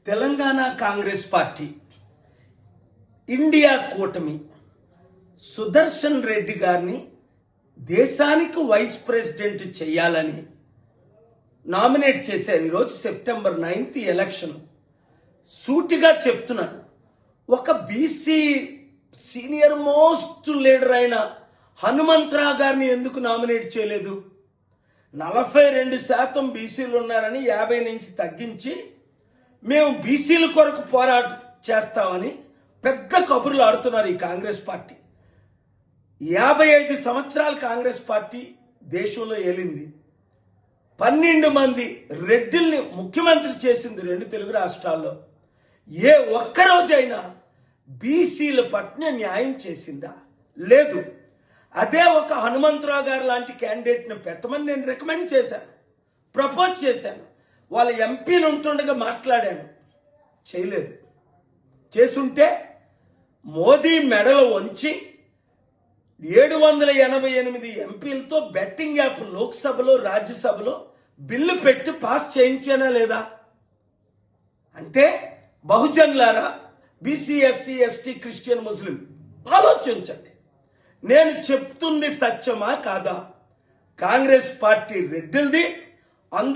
Telangana Congress party India కూటమి సుదర్శన్ రెడ్డి గారిని దేశానికి వైస్ ప్రెసిడెంట్ చేయాలని నామినేట్ చేశారు. ఈరోజు సెప్టెంబర్ 9th ఎలక్షన్. సూటిగా చెప్తున్నాను, ఒక బీసీ సీనియర్ మోస్ట్ లీడర్ అయిన హనుమంతరావు గారిని ఎందుకు నామినేట్ చేయలేదు? 42% బీసీలు ఉన్నారని 50 నుంచి తగ్గించి మేము బీసీల కొరకు పోరాటం చేస్తామని పెద్ద కబుర్లు ఆడుతున్నారు ఈ కాంగ్రెస్ పార్టీ. 55 సంవత్సరాలు కాంగ్రెస్ పార్టీ దేశంలో ఏలింది. 12 మంది రెడ్డిల్ని ముఖ్యమంత్రి చేసింది 2 తెలుగు రాష్ట్రాల్లో. ఏ ఒక్కరోజైనా బీసీల పట్ల న్యాయం చేసిందా? లేదు. అదే ఒక హనుమంతరావు గారు లాంటి క్యాండిడేట్ని పెట్టమని నేను రికమెండ్ చేశాను, ప్రపోజ్ చేశాను. వాళ్ళ ఎంపీలు ఉంటుండగా మాట్లాడాను, చేయలేదు. చేసుంటే మోదీ మెడలు వంచి 788 ఎంపీలతో బెట్టింగ్ యాప్ లోక్సభలో రాజ్యసభలో బిల్లు పెట్టి పాస్ చేయించానా లేదా? అంటే బహుజన్లారా, బీసీ ఎస్సీ ఎస్టీ క్రిస్టియన్ ముస్లిం ఆలోచించండి. నేను చెప్తుంది సత్యమా కాదా? కాంగ్రెస్ పార్టీ రెడ్డిల్ది.